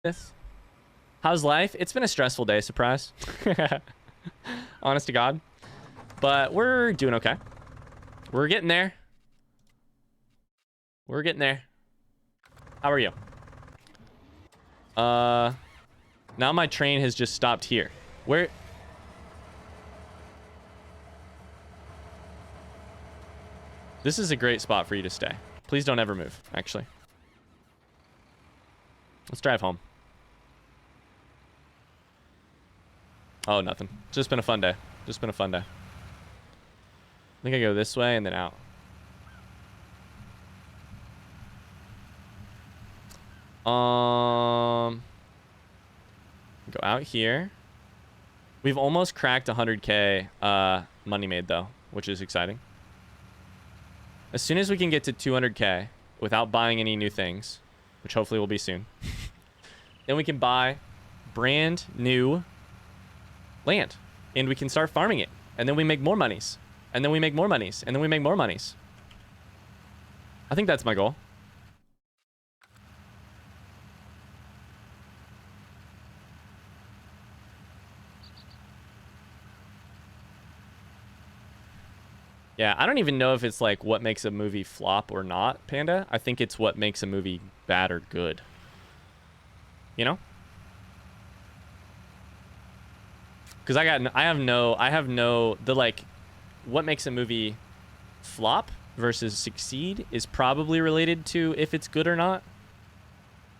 This. How's life? It's been a stressful day, surprise. Honest to God. But we're doing okay. We're getting there. We're getting there. How are you? Now my train has just stopped here. Where? This is a great spot for you to stay. Please don't ever move, actually. Let's drive home. Oh, nothing. Just been a fun day. Just been a fun day. I think I go this way and then out. Go out here. We've almost cracked 100K money made though, which is exciting. As soon as we can get to 200K without buying any new things, which hopefully will be soon, then we can buy brand new land and we can start farming it. And then we make more monies. And then we make more monies. And then we make more monies. I think that's my goal. Yeah, I don't even know if it's like what makes a movie flop or not, Panda. I think it's what makes a movie bad or good. You know? Because I have no what makes a movie flop versus succeed is probably related to if it's good or not,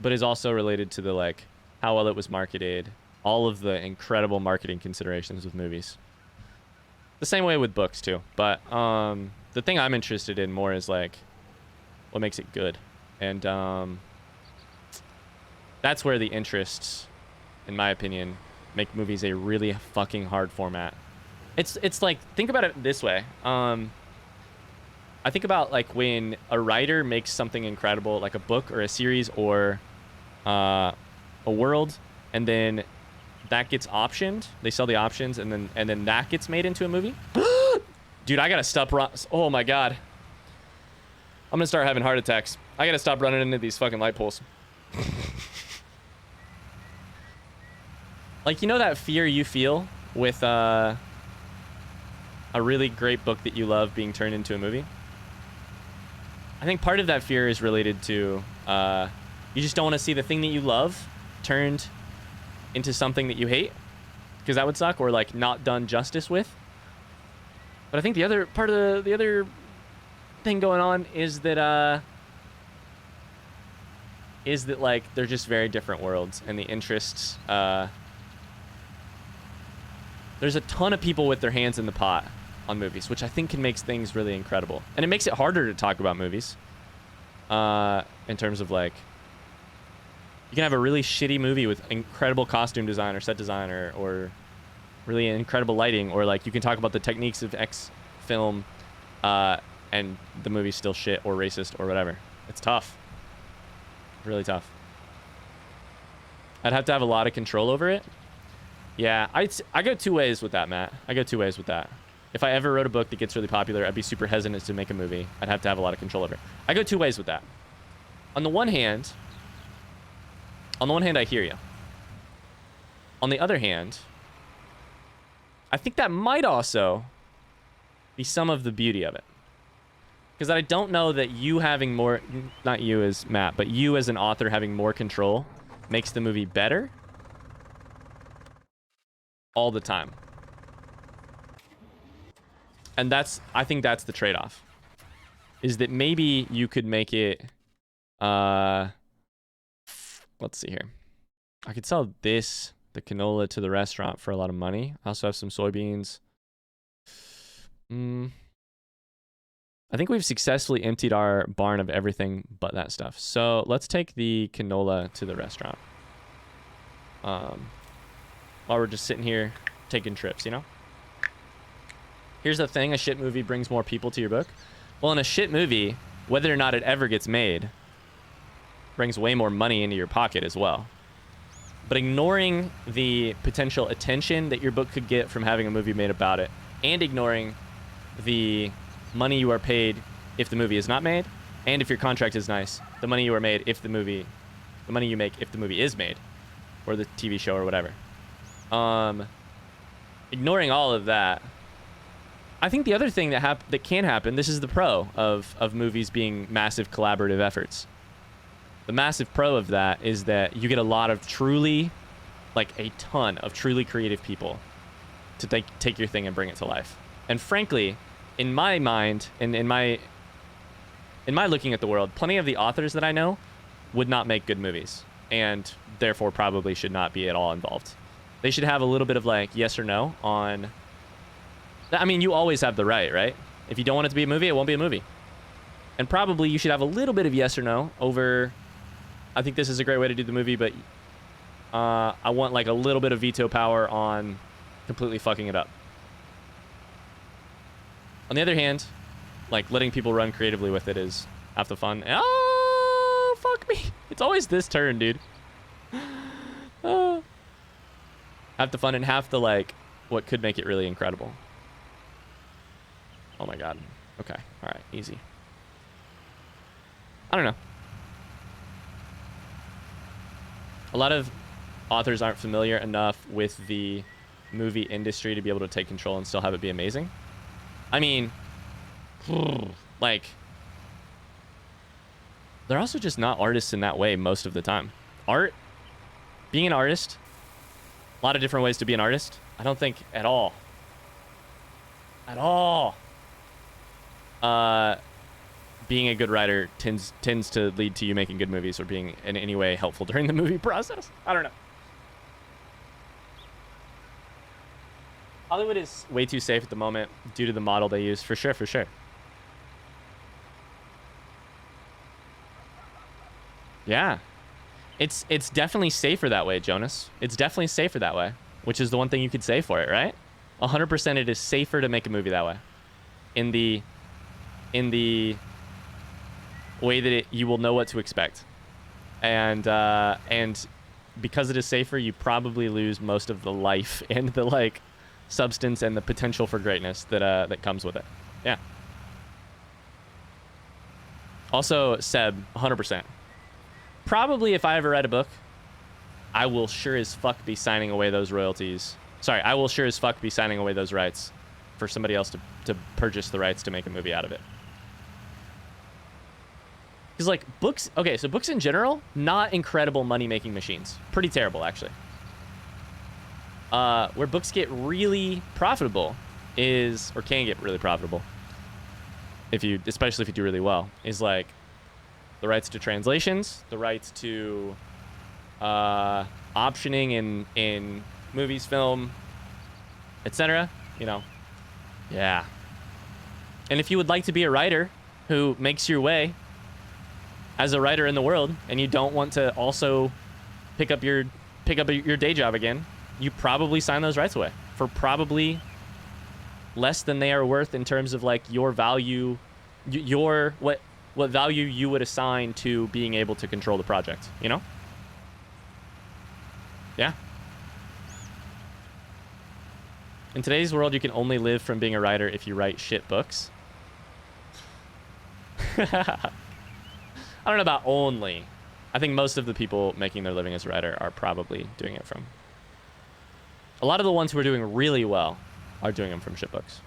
but is also related to the like how well it was marketed, all of the incredible marketing considerations with movies. The same way with books too, but the thing I'm interested in more is like what makes it good, and that's where the interests, in my opinion, make movies a really fucking hard format. It's like, think about it this way. I think about like when a writer makes something incredible, like a book or a series or a world, and then that gets optioned. They sell the options, and then that gets made into a movie. Dude, I gotta stop. Oh my god, I'm gonna start having heart attacks. I gotta stop running into these fucking light poles. Like, you know that fear you feel with a really great book that you love being turned into a movie? I think part of that fear is related to you just don't want to see the thing that you love turned into something that you hate, because that would suck, or like not done justice with. But I think the other part of the other thing going on is that like they're just very different worlds, and the interests there's a ton of people with their hands in the pot on movies, which I think can make things really incredible, and it makes it harder to talk about movies in terms of like, you can have a really shitty movie with incredible costume design or set design or really incredible lighting, or like you can talk about the techniques of X film and the movie's still shit or racist or whatever. It's tough. Really tough. I'd have to have a lot of control over it. Yeah, I go two ways with that, Matt. I go two ways with that. If I ever wrote a book that gets really popular, I'd be super hesitant to make a movie. I'd have to have a lot of control over it. I go two ways with that. On the one hand, I hear you. On the other hand, I think that might also be some of the beauty of it. Because I don't know that you having more, not you as Matt, but you as an author having more control makes the movie better all the time. And I think that's the trade-off. Is that maybe you could make it, let's see here. I could sell the canola to the restaurant for a lot of money. I also have some soybeans. I think we've successfully emptied our barn of everything but that stuff. So let's take the canola to the restaurant. While we're just sitting here taking trips, you know? Here's the thing, a shit movie brings more people to your book. Well, in a shit movie, whether or not it ever gets made, brings way more money into your pocket as well. But ignoring the potential attention that your book could get from having a movie made about it, and ignoring the money you are paid if the movie is not made, and if your contract is nice, the money you are made if the money you make if the movie is made, or the TV show or whatever. Ignoring all of that, I think the other thing that can happen, this is the pro of movies being massive collaborative efforts. The massive pro of that is that you get a lot of truly, like a ton of truly creative people to take your thing and bring it to life. And frankly, in my mind, and in my looking at the world, plenty of the authors that I know would not make good movies, and therefore probably should not be at all involved. They should have a little bit of like yes or no on... I mean, you always have the right? If you don't want it to be a movie, it won't be a movie. And probably you should have a little bit of yes or no over, I think this is a great way to do the movie, but I want like a little bit of veto power on completely fucking it up. On the other hand, like letting people run creatively with it is half the fun. Oh, fuck me. It's always this turn, dude. Half the fun and half the like what could make it really incredible. Oh my god. Okay. All right. Easy. I don't know. A lot of authors aren't familiar enough with the movie industry to be able to take control and still have it be amazing. I mean, like, they're also just not artists in that way most of the time. Being an artist, a lot of different ways to be an artist. I don't think at all, being a good writer tends to lead to you making good movies or being in any way helpful during the movie process. I don't know. Hollywood is way too safe at the moment due to the model they use. For sure. Yeah. It's definitely safer that way, Jonas. It's definitely safer that way, which is the one thing you could say for it, right? 100% it is safer to make a movie that way. In the way that you will know what to expect. And because it is safer, you probably lose most of the life and the like substance and the potential for greatness that comes with it. Yeah. Also, Seb, 100%. Probably if I ever write a book, I will sure as fuck be signing away those royalties. Sorry, I will sure as fuck be signing away those rights for somebody else to purchase the rights to make a movie out of it. Because like books, okay, so books in general, not incredible money-making machines. Pretty terrible, actually. Where books get really profitable is, or can get really profitable, especially if you do really well, is like the rights to translations, the rights to optioning in movies, film, etc. You know, yeah. And if you would like to be a writer who makes your way as a writer in the world, and you don't want to also pick up your day job again, you probably sign those rights away for probably less than they are worth in terms of like your value, what value you would assign to being able to control the project, you know? Yeah. In today's world, you can only live from being a writer if you write shit books. I don't know about only. I think most of the people making their living as a writer are probably doing it from... A lot of the ones who are doing really well are doing them from shit books.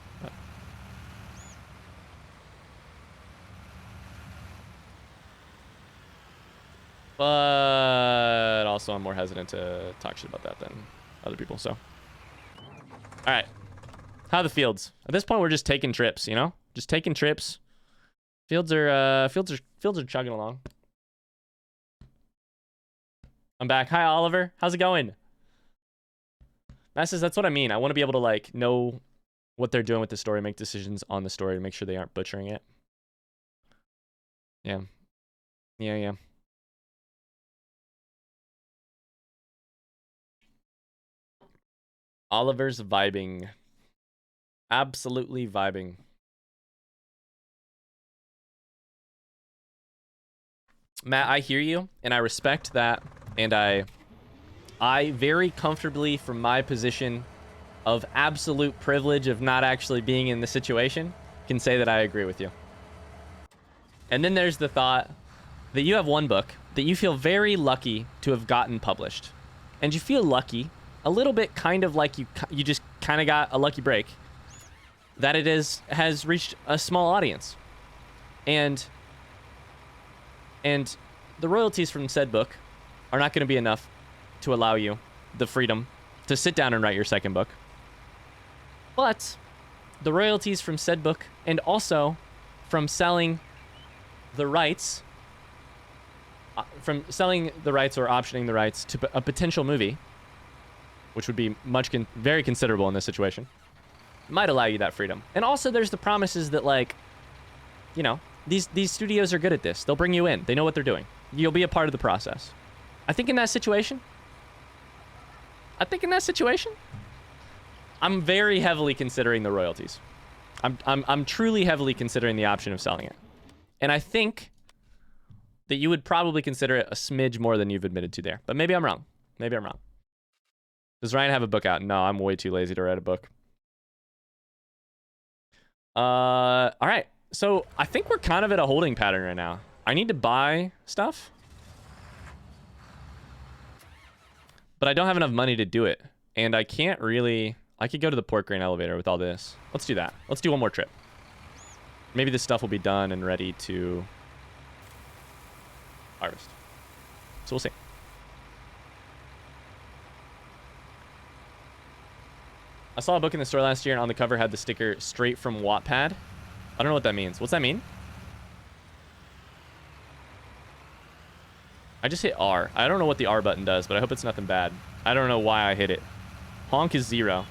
But also I'm more hesitant to talk shit about that than other people, so. All right. How are the fields? At this point, we're just taking trips, you know? Just taking trips. Fields are chugging along. I'm back. Hi, Oliver. How's it going? Matt says, that's what I mean. I want to be able to, like, know what they're doing with the story, make decisions on the story to make sure they aren't butchering it. Yeah. Yeah. Oliver's vibing. Absolutely vibing. Matt, I hear you, and I respect that, and I very comfortably, from my position of absolute privilege of not actually being in the situation, can say that I agree with you. And then there's the thought that you have one book that you feel very lucky to have gotten published. and you feel lucky, a little bit kind of like you just kind of got a lucky break, that it has reached a small audience. And the royalties from said book are not going to be enough to allow you the freedom to sit down and write your second book. But the royalties from said book, and also from selling the rights, or optioning the rights to a potential movie, which would be very considerable in this situation, might allow you that freedom. And also there's the promises that, like, you know, these studios are good at this. They'll bring you in. They know what they're doing. You'll be a part of the process. I think in that situation, I'm very heavily considering the royalties. I'm truly heavily considering the option of selling it. And I think that you would probably consider it a smidge more than you've admitted to there. But maybe I'm wrong. Does Ryan have a book out? No, I'm way too lazy to write a book. All right. So I think we're kind of at a holding pattern right now. I need to buy stuff, but I don't have enough money to do it. And I can't really... I could go to the pork grain elevator with all this. Let's do that. Let's do one more trip. Maybe this stuff will be done and ready to harvest. So we'll see. I saw a book in the store last year, and on the cover had the sticker "straight from Wattpad." I don't know what that means. What's that mean? I just hit R. I don't know what the R button does, but I hope it's nothing bad. I don't know why I hit it. Honk is 0.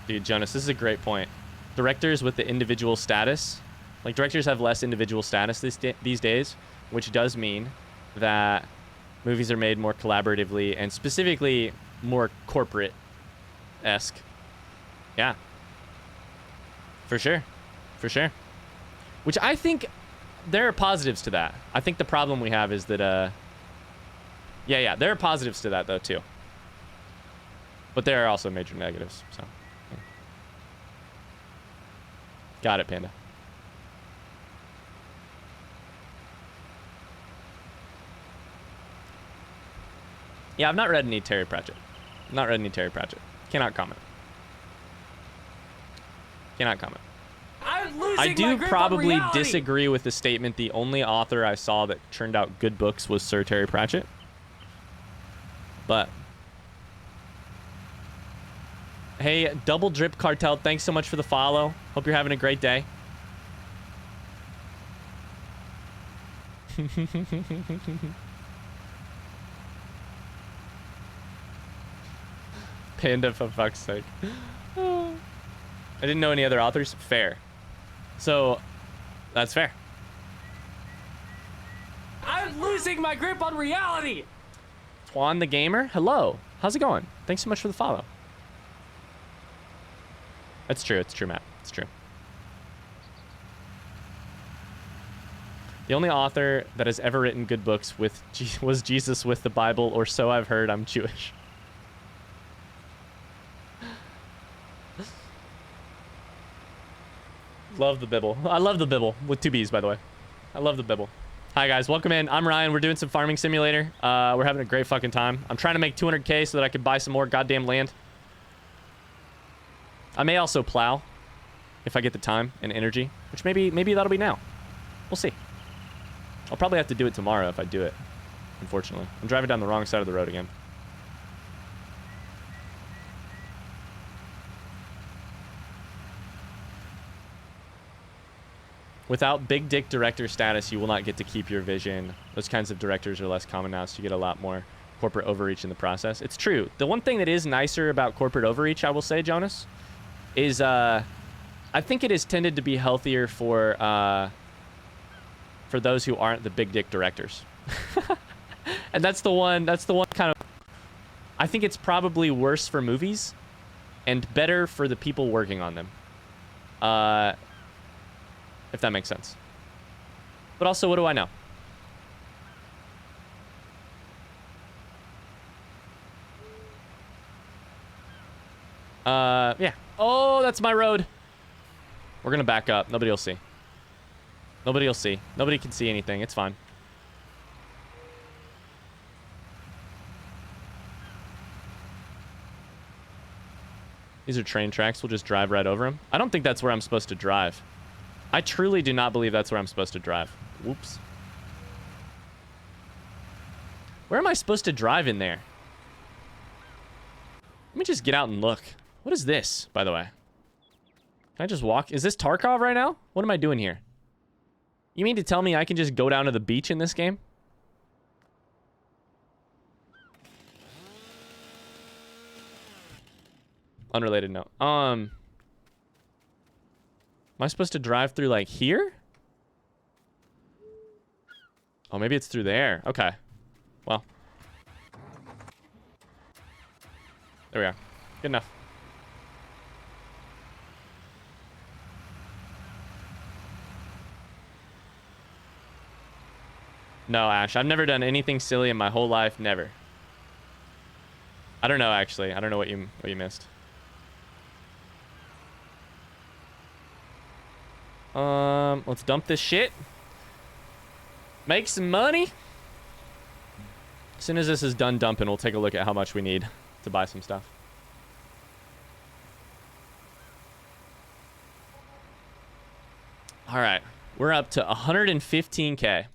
Dude, Jonas, this is a great point. Directors with the individual status, like directors have less individual status these days, which does mean that movies are made more collaboratively and specifically more corporate-esque. Yeah. For sure. Which I think there are positives to that. I think the problem we have is that, yeah, there are positives to that though too. But there are also major negatives, so. Yeah. Got it, Panda. Yeah, I've not read any Terry Pratchett. Cannot comment. I do probably disagree with the statement the only author I saw that turned out good books was Sir Terry Pratchett. But hey, Double Drip Cartel, thanks so much for the follow. Hope you're having a great day. Panda, for fuck's sake. I didn't know any other authors. Fair. So, that's fair. I'm losing my grip on reality. Twan the Gamer, hello. How's it going? Thanks so much for the follow. It's true, Matt. It's true. The only author that has ever written good books was Jesus with the Bible, or so I've heard. I'm Jewish. Love the Bibble. I love the Bibble with 2 B's, by the way. I love the Bibble. Hi, guys. Welcome in. I'm Ryan. We're doing some Farming Simulator. We're having a great fucking time. I'm trying to make 200K so that I can buy some more goddamn land. I may also plow if I get the time and energy, which maybe that'll be now. We'll see. I'll probably have to do it tomorrow if I do it, unfortunately. I'm driving down the wrong side of the road again. Without big dick director status, you will not get to keep your vision. Those kinds of directors are less common now, so you get a lot more corporate overreach in the process. It's true. The one thing that is nicer about corporate overreach, I will say, Jonas, is I think it is tended to be healthier for those who aren't the big dick directors. And that's the one kind of... I think it's probably worse for movies and better for the people working on them. If that makes sense. But also, what do I know? Yeah. Oh, that's my road. We're gonna back up. Nobody will see. Nobody will see. Nobody can see anything. It's fine. These are train tracks. We'll just drive right over them. I don't think that's where I'm supposed to drive. I truly do not believe that's where I'm supposed to drive. Whoops. Where am I supposed to drive in there? Let me just get out and look. What is this, by the way? Can I just walk? Is this Tarkov right now? What am I doing here? You mean to tell me I can just go down to the beach in this game? Unrelated note. Am I supposed to drive through like here? Oh, maybe it's through there. Okay. Well. There we are. Good enough. No, Ash. I've never done anything silly in my whole life. Never. I don't know, actually. I don't know what you missed. Let's dump this shit. Make some money. As soon as this is done dumping, we'll take a look at how much we need to buy some stuff. All right. We're up to 115K.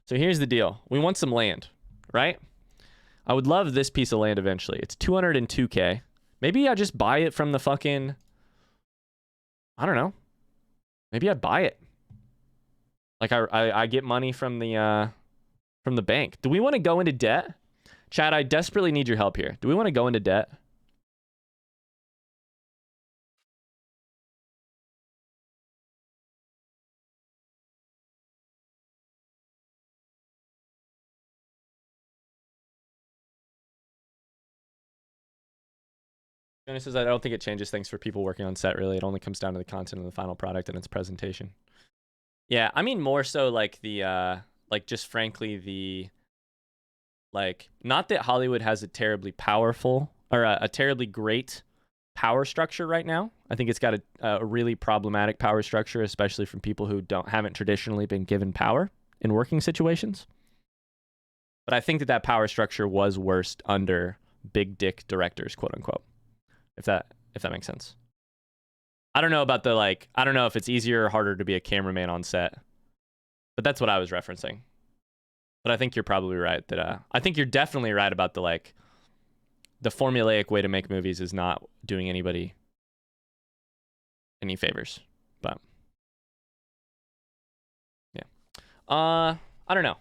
So here's the deal. We want some land, right? I would love this piece of land eventually. It's 202K. Maybe I just buy it from the fucking... I don't know. Maybe I buy it. Like I get money from the bank. Do we want to go into debt? Chad, I desperately need your help here. Do we want to go into debt? Jonas says, I don't think it changes things for people working on set, really. It only comes down to the content of the final product and its presentation. Yeah, I mean more so like the, like just frankly the, like, not that Hollywood has a terribly powerful, or a terribly great power structure right now. I think it's got a really problematic power structure, especially from people who haven't traditionally been given power in working situations. But I think that power structure was worst under big dick directors, quote unquote. If that makes sense. I don't know about the, like, I don't know if it's easier or harder to be a cameraman on set, but that's what I was referencing. But I think you're probably right that, I think you're definitely right about the, like, the formulaic way to make movies is not doing anybody any favors, but yeah. I don't know.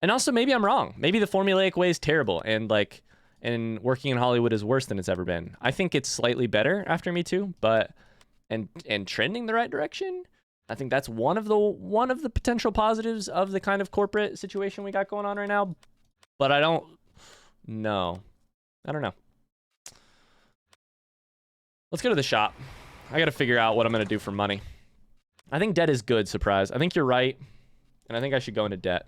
And also maybe I'm wrong. Maybe the formulaic way is terrible and like, and working in Hollywood is worse than it's ever been. I think it's slightly better after Me Too, but and trending the right direction. I think that's one of the potential positives of the kind of corporate situation we got going on right now. But I don't know. I don't know. Let's go to the shop. I got to figure out what I'm going to do for money. I think debt is good, Surprise. I think you're right. And I think I should go into debt.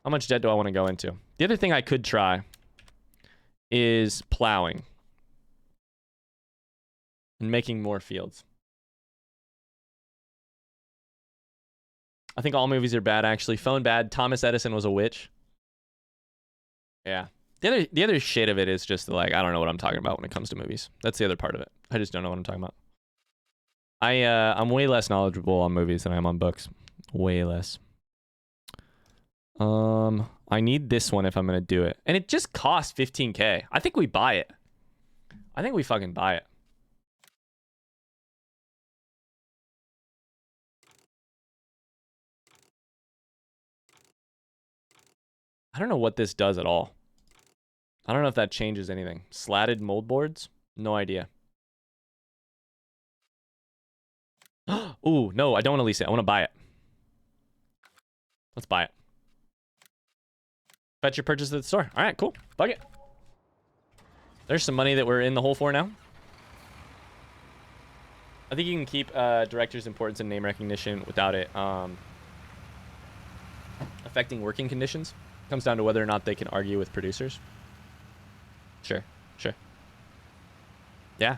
How much debt do I want to go into? The other thing I could try is plowing and making more fields. I think all movies are bad, actually. Phone bad. Thomas Edison was a witch. Yeah. The other shit of it is just like, I don't know what I'm talking about when it comes to movies. That's the other part of it. I just don't know what I'm talking about. I'm way less knowledgeable on movies than I am on books. Way less. I need this one if I'm gonna do it. And it just costs 15K. I think we buy it. I think we fucking buy it. I don't know what this does at all. I don't know if that changes anything. Slatted mold boards? No idea. Ooh, no, I don't want to lease it. I want to buy it. Let's buy it. Fetch your purchase at the store. All right, cool. Bug it. There's some money that we're in the hole for now. I think you can keep director's importance and name recognition without it affecting working conditions. Comes down to whether or not they can argue with producers. Sure, sure. Yeah.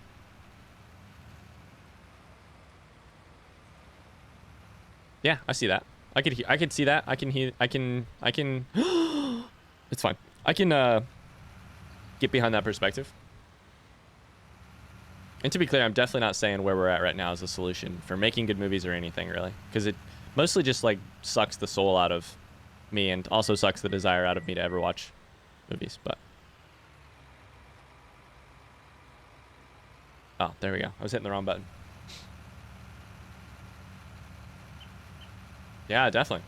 Yeah, I see that. I could see that. I can hear. I can. It's fine. I can get behind that perspective. And to be clear, I'm definitely not saying where we're at right now is the solution for making good movies or anything, really. Because it mostly just, like, sucks the soul out of me and also sucks the desire out of me to ever watch movies, but... Oh, there we go. I was hitting the wrong button. Yeah, definitely.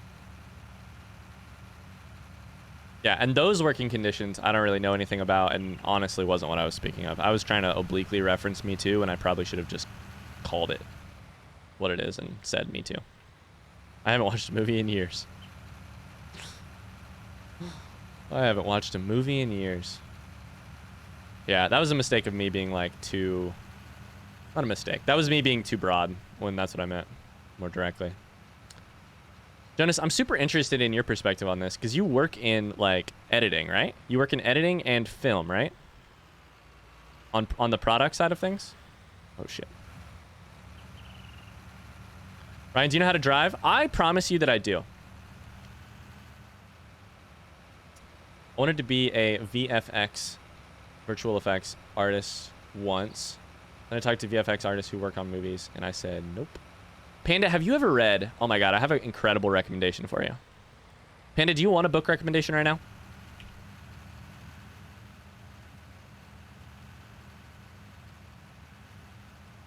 Yeah, and those working conditions, I don't really know anything about, and honestly wasn't what I was speaking of. I was trying to obliquely reference Me Too, and I probably should have just called it what it is and said Me Too. I haven't watched a movie in years. I haven't watched a movie in years. Yeah, that was a mistake of me being, like, too... Not a mistake. That was me being too broad when that's what I meant more directly. Jonas, I'm super interested in your perspective on this because you work in, like, editing, right? You work in editing and film, right? On the product side of things? Oh, shit. Ryan, do you know how to drive? I promise you that I do. I wanted to be a VFX, virtual effects artist once. Then I talked to VFX artists who work on movies, and I said, nope. Panda, have you ever read... Oh my god, I have an incredible recommendation for you. Panda, do you want a book recommendation right now?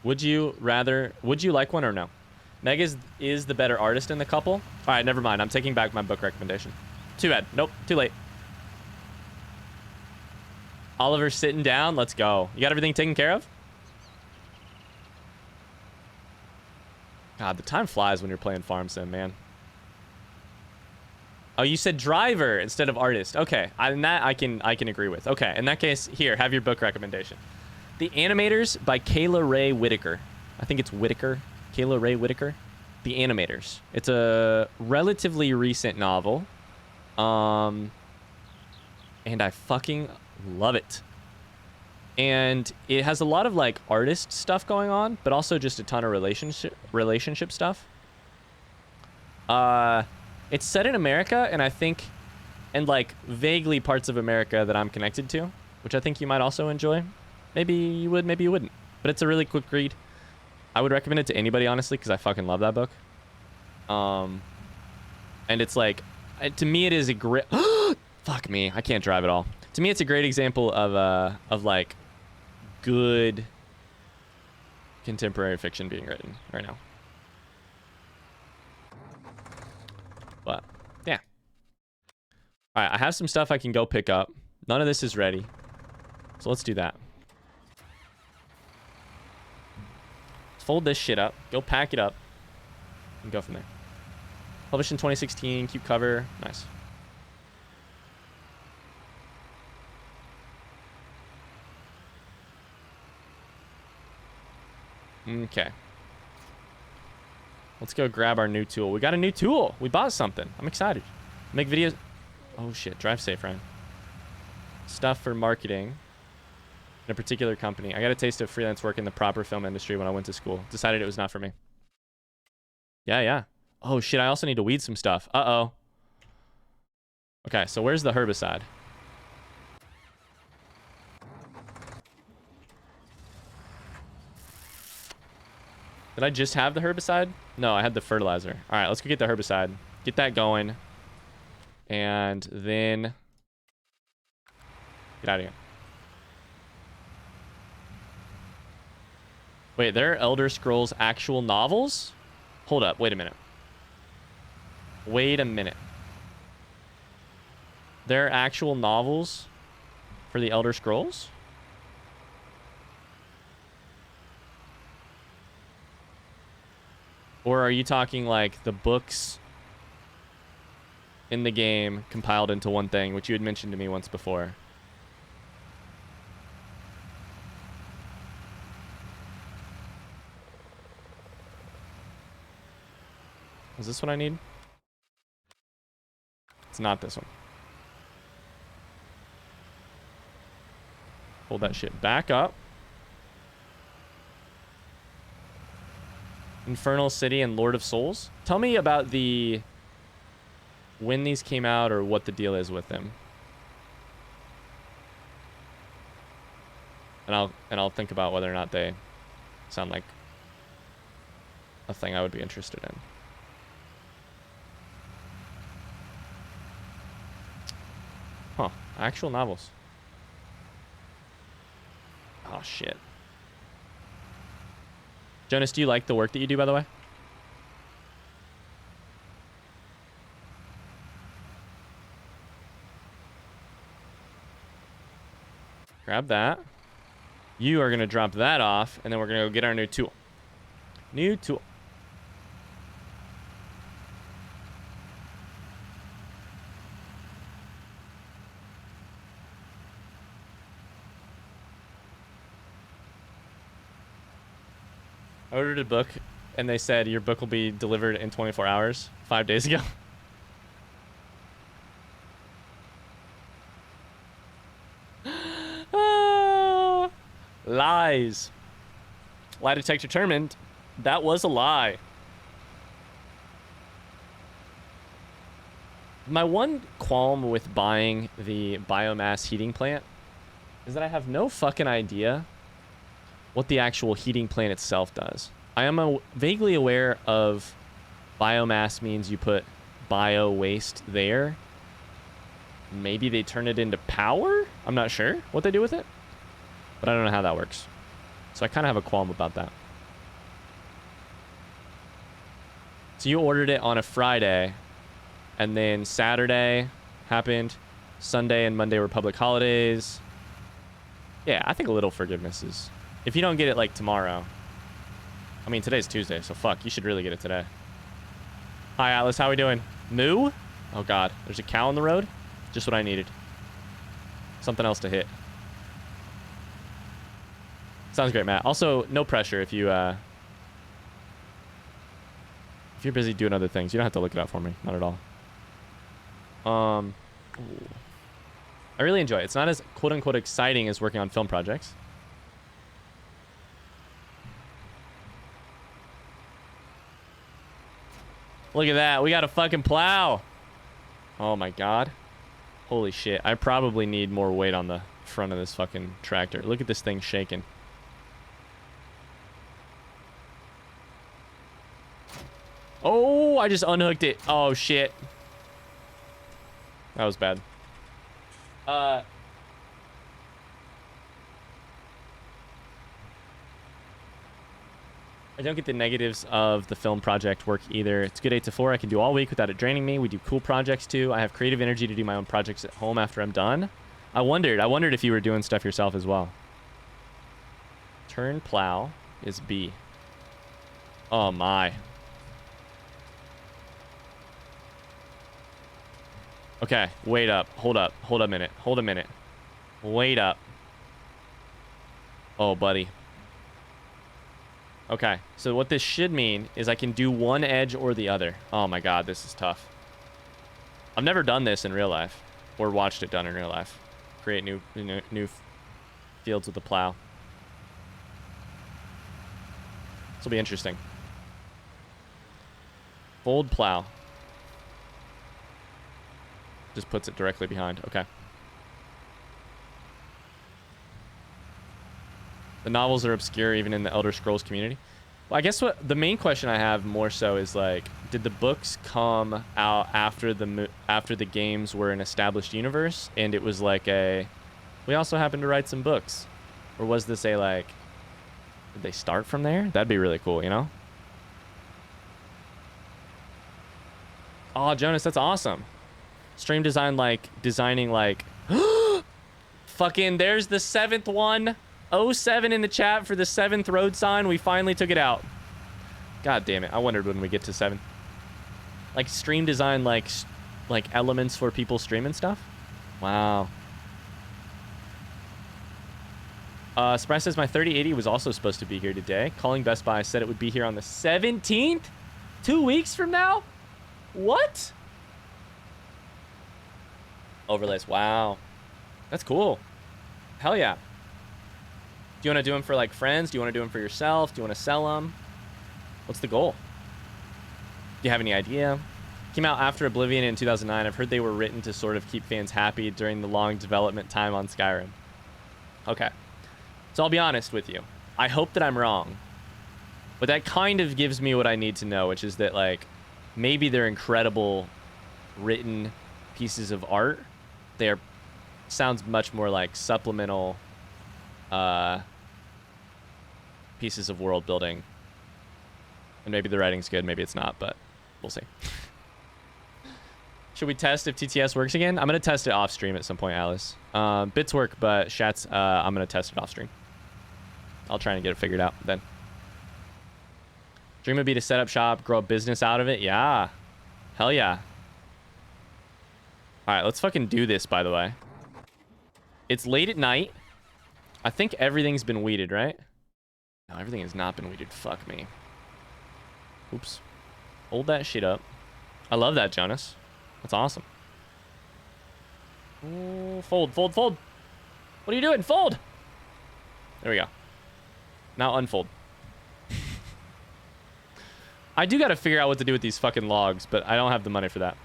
Would you like one or no? Meg is the better artist in the couple. All right, never mind. I'm taking back my book recommendation. Too bad. Nope, too late. Oliver's sitting down. Let's go. You got everything taken care of? God, the time flies when you're playing Farm Sim, man. Oh, you said driver instead of artist. Okay, that I can agree with. Okay, in that case, here, have your book recommendation. The Animators by Kayla Ray Whitaker. I think it's Whitaker. Kayla Ray Whitaker. The Animators. It's a relatively recent novel. And I fucking love it. And it has a lot of, like, artist stuff going on, but also just a ton of relationship stuff. It's set in America, and I think, and, like, vaguely parts of America that I'm connected to, which I think you might also enjoy. Maybe you would, maybe you wouldn't. But it's a really quick read. I would recommend it to anybody, honestly, because I fucking love that book. And it's like, to me, it is a great... Fuck me, I can't drive at all. To me, it's a great example of like, good contemporary fiction being written right now. But, yeah. All right, I have some stuff I can go pick up. None of this is ready. So let's do that. Let's fold this shit up. Go pack it up. And go from there. Published in 2016. Cute cover. Nice. Okay. Let's go grab our new tool. We got a new tool. We bought something. I'm excited. Make videos. Oh, shit. Drive safe, Ryan. Stuff for marketing in a particular company. I got a taste of freelance work in the proper film industry when I went to school. Decided it was not for me. Yeah. Oh, shit. I also need to weed some stuff. Uh-oh. Okay, so where's the herbicide? Did I just have the herbicide? No, I had the fertilizer. All right, let's go get the herbicide. Get that going. And then... Get out of here. Wait, there are Elder Scrolls actual novels? Hold up, wait a minute. Wait a minute. There are actual novels for the Elder Scrolls? Or are you talking like the books in the game compiled into one thing, which you had mentioned to me once before? Is this what I need? It's not this one. Hold that shit back up. Infernal City and Lord of Souls. Tell me about when these came out or what the deal is with them. And I'll think about whether or not they sound like a thing I would be interested in. Huh. Actual novels. Oh, shit. Jonas, do you like the work that you do, by the way? Grab that. You are going to drop that off, and then we're going to go get our new tool. New tool. I ordered a book, and they said your book will be delivered in 24 hours, 5 days ago. Lies. Lie detector determined. That was a lie. My one qualm with buying the biomass heating plant is that I have no fucking idea what the actual heating plant itself does. I am vaguely aware of biomass means you put bio waste there. Maybe they turn it into power? I'm not sure what they do with it, but I don't know how that works. So I kind of have a qualm about that. So you ordered it on a Friday, and then Saturday happened. Sunday and Monday were public holidays. Yeah, I think a little forgiveness is... If you don't get it, like, tomorrow... I mean, today's Tuesday, so fuck, you should really get it today. Hi, Atlas, how we doing? Moo? Oh, God. There's a cow on the road? Just what I needed. Something else to hit. Sounds great, Matt. Also, no pressure if you're busy doing other things. You don't have to look it up for me. Not at all. I really enjoy it. It's not as quote-unquote exciting as working on film projects. Look at that. We got a fucking plow. Oh, my God. Holy shit. I probably need more weight on the front of this fucking tractor. Look at this thing shaking. Oh, I just unhooked it. Oh, shit. That was bad. I don't get the negatives of the film project work either. It's good 8 to 4. I can do all week without it draining me. We do cool projects too. I have creative energy to do my own projects at home after I'm done. I wondered if you were doing stuff yourself as well. Turn plow is B. Oh my. Okay, wait up. Hold up. Hold a minute. Hold a minute. Wait up. Oh, buddy. Okay, so what this should mean is I can do one edge or the other. Oh my God, this is tough. I've never done this in real life or watched it done in real life. Create new fields with the plow. This will be interesting. Fold plow. Just puts it directly behind. Okay. The novels are obscure even in the Elder Scrolls community. Well, I guess what the main question I have more so is like, did the books come out after the games were an established universe and it was like we also happen to write some books, or was this a like, did they start from there? That'd be really cool, you know? Oh, Jonas, that's awesome. Stream design, like designing like fucking there's the 7th one. 07 in the chat for the 7th road sign. We finally took it out. God damn it. I wondered when we get to 7. Like stream design, like elements for people streaming stuff. Wow. Surprise says my 3080 was also supposed to be here today. Calling Best Buy said it would be here on the 17th. 2 weeks from now? What? Overlays. Wow. That's cool. Hell yeah. Do you want to do them for like friends? Do you want to do them for yourself? Do you want to sell them? What's the goal? Do you have any idea? Came out after Oblivion in 2009. I've heard they were written to sort of keep fans happy during the long development time on Skyrim. Okay. So I'll be honest with you. I hope that I'm wrong. But that kind of gives me what I need to know, which is that, like, maybe they're incredible written pieces of art. They're sounds much more like supplemental pieces of world building. And maybe the writing's good, maybe it's not, but we'll see. Should we test if TTS works again? I'm going to test it off stream at some point, Alice. Bits work, but Shats, I'm going to test it off stream. I'll try and get it figured out then. Dream would be to set up shop, grow a business out of it. Yeah. Hell yeah. All right, let's fucking do this, by the way. It's late at night. I think everything's been weeded, right? No, everything has not been weeded. Fuck me. Oops. Hold that shit up. I love that, Jonas. That's awesome. Ooh, fold, fold, fold. What are you doing? Fold. There we go. Now unfold. I do got to figure out what to do with these fucking logs, but I don't have the money for that.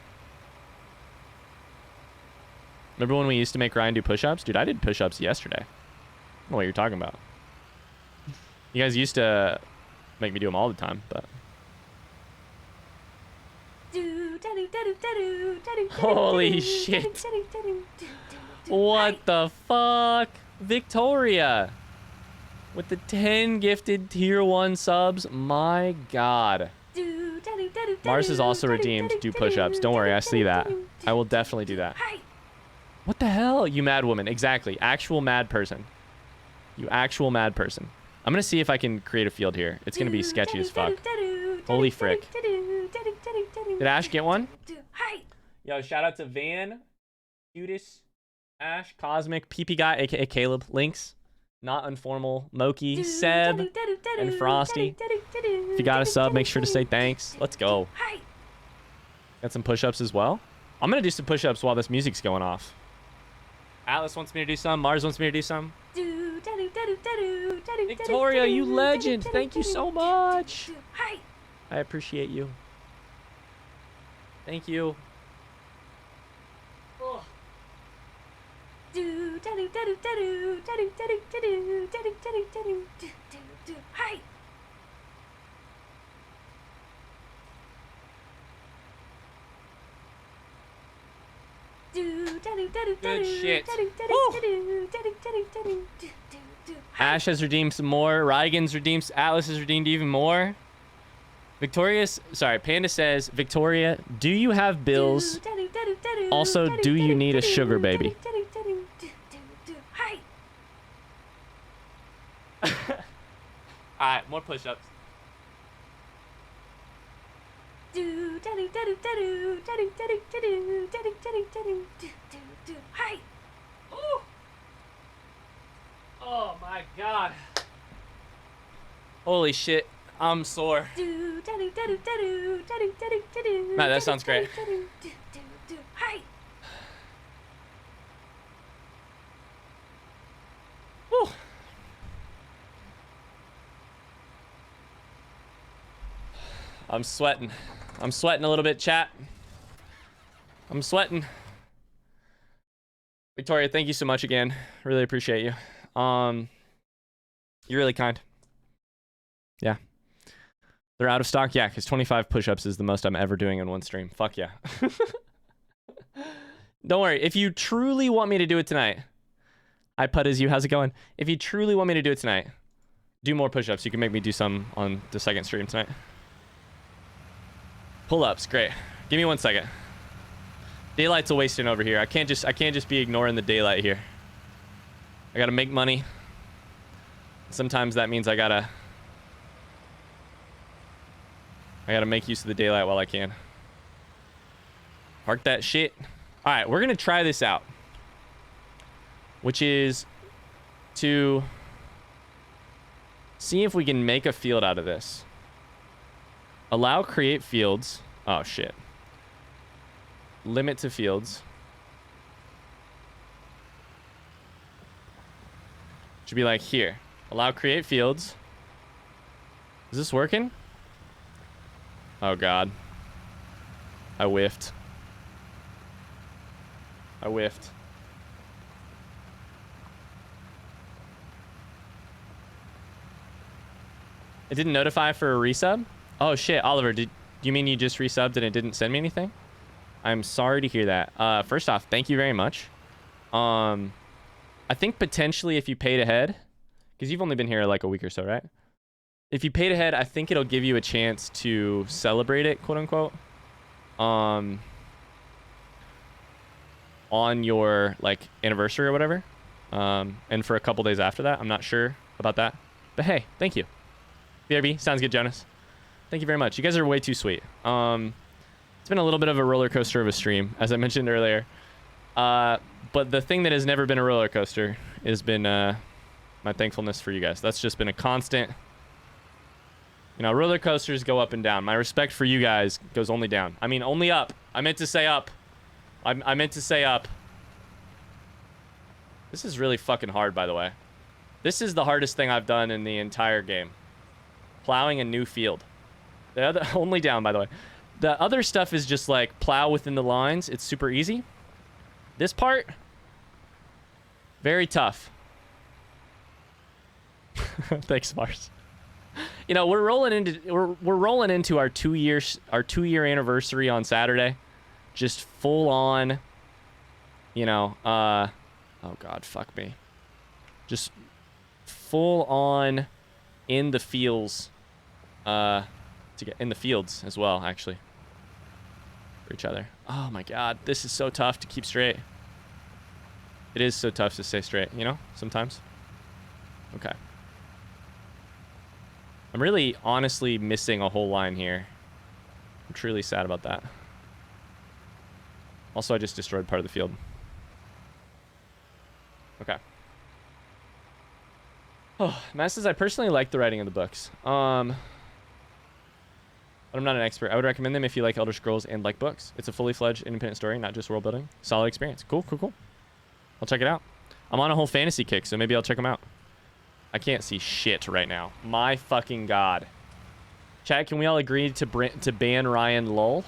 Remember when we used to make Ryan do push-ups? Dude, I did push-ups yesterday. I don't know what you're talking about. You guys used to make me do them all the time, but... Holy shit. What the fuck? Victoria. With the 10 gifted tier 1 subs. My god. Mars is also redeemed. Do push-ups. Don't worry, I see that. I will definitely do that. What the hell? You mad woman. Exactly. Actual mad person. You actual mad person. I'm going to see if I can create a field here. It's going to be sketchy as fuck. Holy frick. Did Ash get one? Yo, shout out to Van, Judas, Ash, Cosmic, PP Guy, aka Caleb, Lynx, Not Informal, Moki, Seb, and Frosty. If you got a sub, make sure to say thanks. Let's go. Got some push-ups as well. I'm going to do some push-ups while this music's going off. Atlas wants me to do some. Mars wants me to do some. Victoria, you legend. Thank you so much. I appreciate you. Thank you. Oh. Good shit. Ash has redeemed some more. Rygan's redeemed. Atlas has redeemed even more. Panda says, Victoria, do you have bills? Also, do you need a sugar baby? Alright, more push-ups. Oh my god. Holy shit. I'm sore. Matt, that sounds great. Woo. I'm sweating. I'm sweating a little bit, chat. I'm sweating. Victoria, thank you so much again. Really appreciate you. You're really kind. Yeah. They're out of stock? Yeah, because 25 push-ups is the most I'm ever doing in one stream. Fuck yeah. Don't worry. If you truly want me to do it tonight, I put as you. How's it going? If you truly want me to do it tonight, do more push-ups. You can make me do some on the second stream tonight. Pull-ups, great. Give me 1 second. Daylight's a wasting over here. I can't just be ignoring the daylight here. I gotta make money. Sometimes that means I gotta make use of the daylight while I can. Park that shit. All right, we're gonna try this out, which is to see if we can make a field out of this. Allow create fields. Oh shit. Limit to fields. Should be like here. Allow create fields. Is this working? Oh, God. I whiffed. I whiffed. It didn't notify for a resub? Oh, shit. Oliver, did you mean you just resubbed and it didn't send me anything? I'm sorry to hear that. First off, thank you very much. I think potentially if you paid ahead, because you've only been here like a week or so, right? If you paid ahead, I think it'll give you a chance to celebrate it, quote unquote. On your like anniversary or whatever. And for a couple days after that. I'm not sure about that. But hey, thank you. BRB, sounds good, Jonas. Thank you very much. You guys are way too sweet. It's been a little bit of a roller coaster of a stream, as I mentioned earlier. But the thing that has never been a roller coaster has been my thankfulness for you guys. That's just been a constant. You know, roller coasters go up and down. My respect for you guys goes only down. I mean, only up. I meant to say up. I meant to say up. This is really fucking hard, by the way. This is the hardest thing I've done in the entire game. Plowing a new field. The other, only down, by the way. The other stuff is just like plow within the lines. It's super easy. This part, very tough. Thanks, Mars. You know, we're rolling into our 2-year anniversary on Saturday. Just full on, you know, oh God, fuck me. Just full on in the fields, to get in the fields as well, actually, for each other. Oh my God, this is so tough to keep straight. It is so tough to stay straight, you know, sometimes. Okay. I'm really honestly missing a whole line here. I'm truly sad about that. Also, I just destroyed part of the field. Okay. Oh, Matt says, I personally like the writing of the books. But I'm not an expert. I would recommend them if you like Elder Scrolls and like books. It's a fully fledged independent story, not just world building. Solid experience. Cool, cool, cool. I'll check it out. I'm on a whole fantasy kick, so maybe I'll check them out. I can't see shit right now. My fucking God. Chat, can we all agree to ban Ryan lol?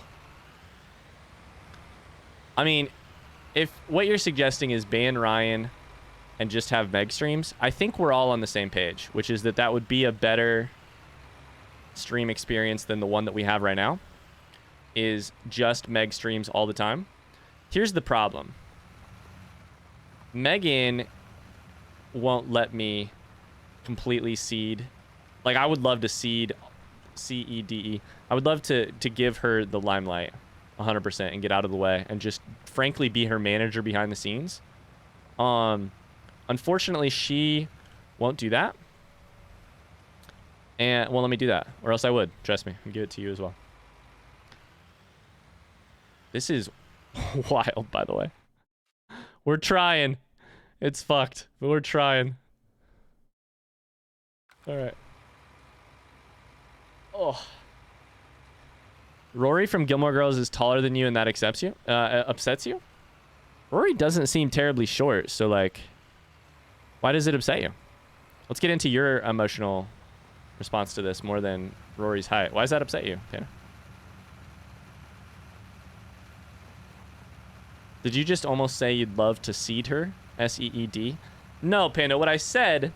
I mean, if what you're suggesting is ban Ryan and just have Meg streams, I think we're all on the same page, which is that would be a better stream experience than the one that we have right now, is just Meg streams all the time. Here's the problem. Megan won't let me completely seed. Like, I would love to seed C-E-D-E. I would love to give her the limelight 100% and get out of the way and just frankly be her manager behind the scenes. Unfortunately, she won't do that. And, well, let me do that, or else I would. Trust me. I'll give it to you as well. This is wild, by the way. We're trying. It's fucked, but we're trying. All right. Oh. Rory from Gilmore Girls is taller than you and that upsets you? Rory doesn't seem terribly short, so like, why does it upset you? Let's get into your emotional response to this more than Rory's height. Why does that upset you, Panda? Did you just almost say you'd love to seed her? S-E-E-D? No, Panda, what I said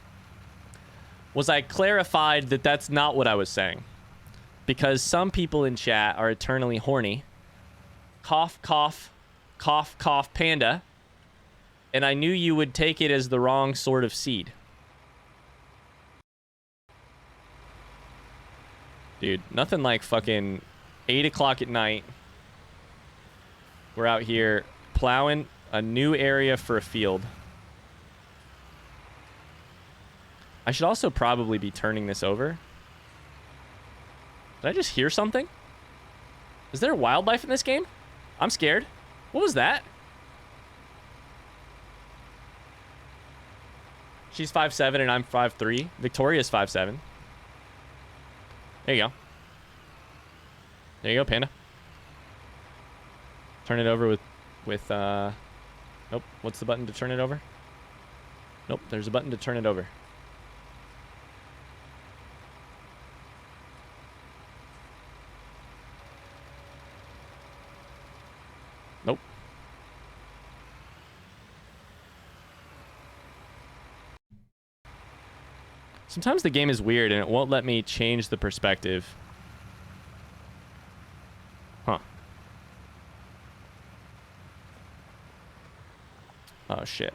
was I clarified that that's not what I was saying. Because some people in chat are eternally horny. Cough, cough, cough, cough, Panda. And I knew you would take it as the wrong sort of seed. Dude, nothing like fucking 8 o'clock at night. We're out here plowing a new area for a field. I should also probably be turning this over. Did I just hear something? Is there wildlife in this game? I'm scared. What was that? She's 5'7" and I'm 5'3". Victoria's 5'7". There you go. There you go, Panda. Turn it over with nope. What's the button to turn it over? Nope, there's a button to turn it over. Sometimes the game is weird and it won't let me change the perspective. Huh. Oh, shit.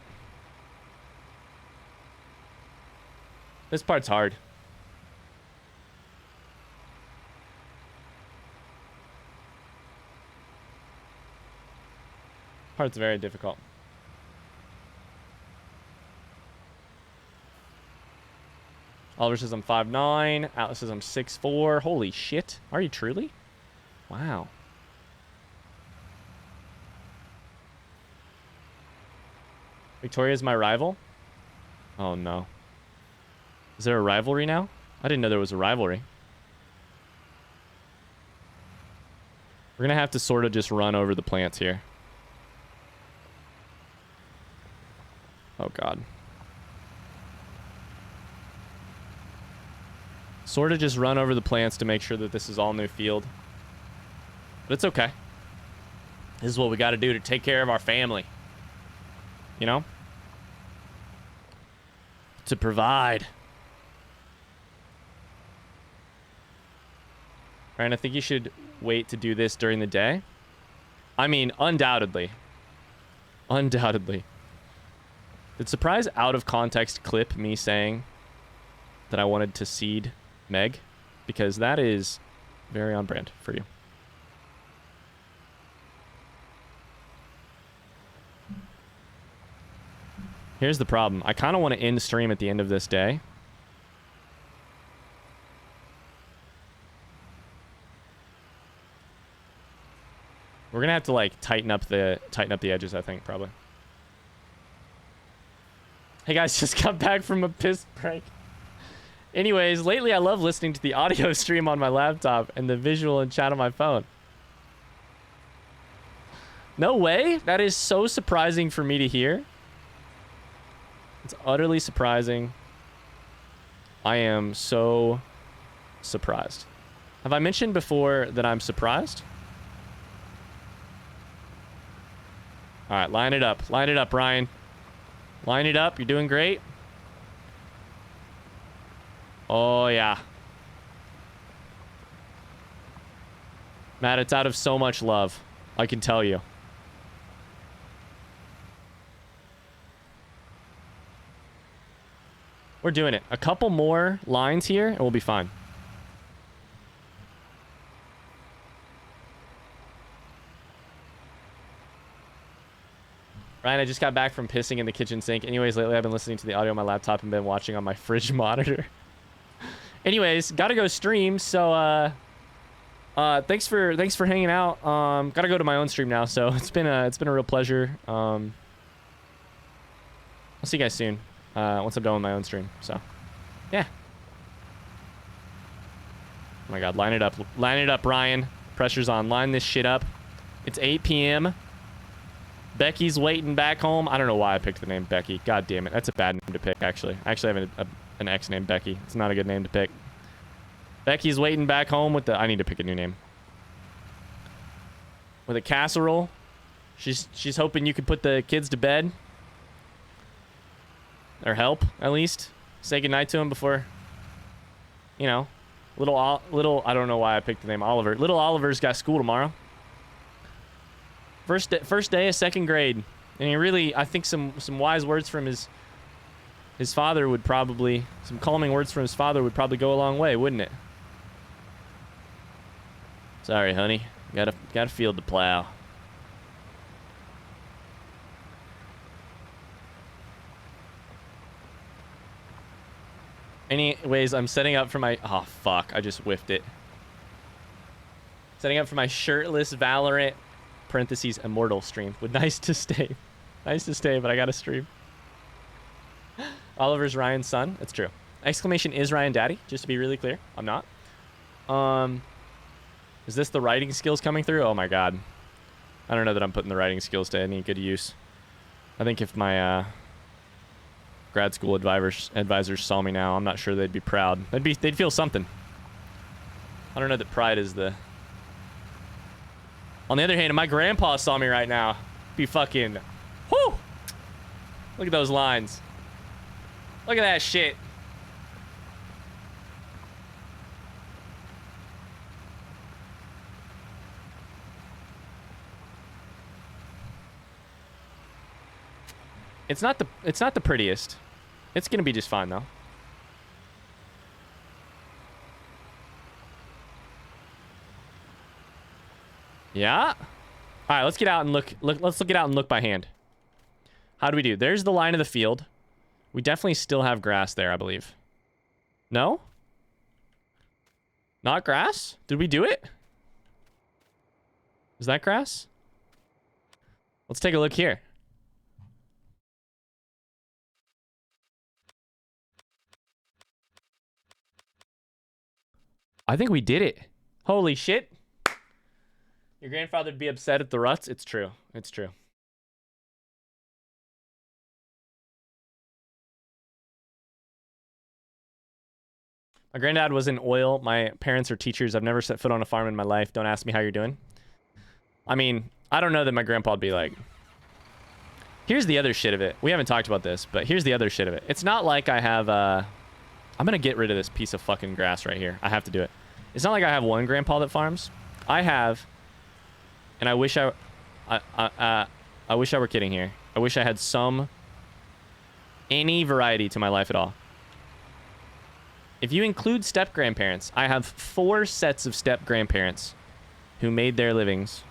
This part's hard. Part's very difficult. Oliver says I'm 5'9". Atlas says I'm 6'4". Holy shit. Are you truly? Wow. Victoria's my rival? Oh, no. Is there a rivalry now? I didn't know there was a rivalry. We're going to have to sort of just run over the plants here. Oh, God. Sort of just run over the plants to make sure that this is all new field. But it's okay. This is what we got to do to take care of our family. You know? To provide. Ryan, I think you should wait to do this during the day. I mean, undoubtedly. Undoubtedly. Did Surprise out of context clip me saying that I wanted to seed Meg? Because that is very on brand for you. Here's the problem. I kind of want to end stream at the end of this day. We're gonna have to like tighten up the edges, I think, probably. Hey guys, just got back from a piss break. Anyways, lately I love listening to the audio stream on my laptop and the visual and chat on my phone. No way? That is so surprising for me to hear. It's utterly surprising. I am so surprised. Have I mentioned before that I'm surprised? All right, line it up. Line it up, Ryan. Line it up. You're doing great. Oh, yeah. Matt, it's out of so much love. I can tell you. We're doing it. A couple more lines here, and we'll be fine. Ryan, I just got back from pissing in the kitchen sink. Anyways, lately I've been listening to the audio on my laptop and been watching on my fridge monitor. Anyways, gotta go stream. So, thanks for hanging out. Gotta go to my own stream now. So it's been a real pleasure. I'll see you guys soon. Once I'm done with my own stream. So, yeah. Oh my God, line it up. Line it up, Ryan. Pressure's on. Line this shit up. It's 8 p.m. Becky's waiting back home. I don't know why I picked the name Becky. God damn it. That's a bad name to pick, actually. I actually have an ex named Becky. It's not a good name to pick. Becky's waiting back home with the... I need to pick a new name. With a casserole. She's hoping you could put the kids to bed. Or help, at least. Say goodnight to him before... You know. Little... I don't know why I picked the name Oliver. Little Oliver's got school tomorrow. First day of second grade, and he really, I think some wise words from his father would probably, some calming words from his father would probably go a long way, wouldn't it? Sorry, honey, gotta field the plow. Anyways, I'm setting up for my, oh fuck, I just whiffed it. Setting up for my shirtless Valorant parentheses immortal stream. Would nice to stay, but I gotta stream. Oliver's Ryan's son. That's true. Exclamation is Ryan daddy, just to be really clear. I'm not. Is this the writing skills coming through? Oh my God, I don't know that I'm putting the writing skills to any good use. I think if my grad school advisors saw me now, I'm not sure they'd be proud. They'd feel something. I don't know that pride is the... On the other hand, if my grandpa saw me right now, be fucking... Whoo! Look at those lines. Look at that shit. It's not the prettiest. It's gonna be just fine though. Yeah. All right, let's get out and look. Let's get out and look by hand. How do we do? There's the line of the field. We definitely still have grass there, I believe. No? Not grass? Did we do it? Is that grass? Let's take a look here. I think we did it. Holy shit. Your grandfather'd be upset at the ruts? It's true. It's true. My granddad was in oil. My parents are teachers. I've never set foot on a farm in my life. Don't ask me how you're doing. I mean, I don't know that my grandpa would be like... Here's the other shit of it. We haven't talked about this, but here's the other shit of it. It's not like I have... I'm going to get rid of this piece of fucking grass right here. I have to do it. It's not like I have one grandpa that farms. I have... And I wish I wish I were kidding here. I wish I had any variety to my life at all. If you include step-grandparents, I have 4 sets of step-grandparents who made their livings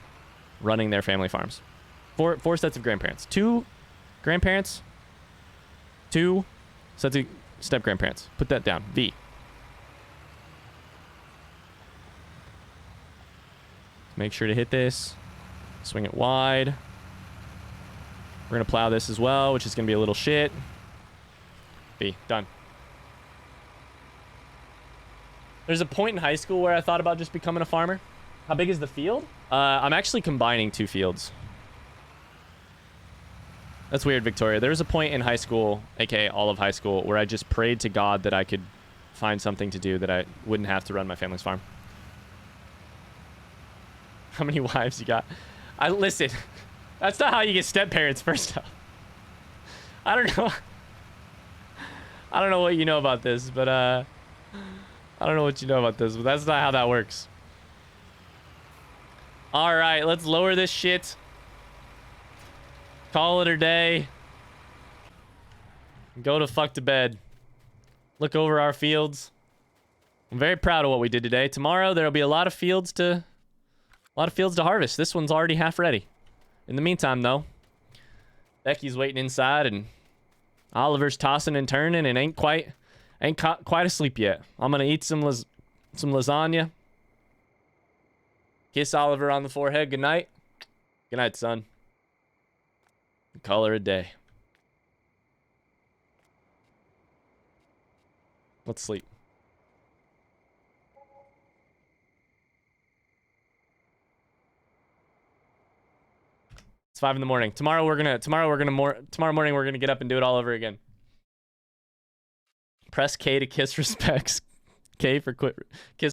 running their family farms. Four sets of grandparents. 2 grandparents, 2 sets of step-grandparents. Put that down. V. Make sure to hit this. Swing it wide. We're going to plow this as well, which is going to be a little shit. B. Done. There's a point in high school where I thought about just becoming a farmer. How big is the field? I'm actually combining 2 fields. That's weird, Victoria. There was a point in high school, aka all of high school, where I just prayed to God that I could find something to do that I wouldn't have to run my family's farm. How many wives you got? Listen, that's not how you get step-parents, first off. I don't know. I don't know what you know about this, but I don't know what you know about this, but that's not how that works. All right, let's lower this shit. Call it a day. Go to fuck to bed. Look over our fields. I'm very proud of what we did today. Tomorrow there'll be a lot of fields to harvest. This one's already half ready. In the meantime, though, Becky's waiting inside and Oliver's tossing and turning and ain't quite asleep yet. I'm gonna eat some lasagna. Kiss Oliver on the forehead. Good night. Good night, son. Call her a day. Let's sleep. It's 5 in the morning. Tomorrow morning we're gonna get up and do it all over again. Press K to kiss respects. K for quit. Kiss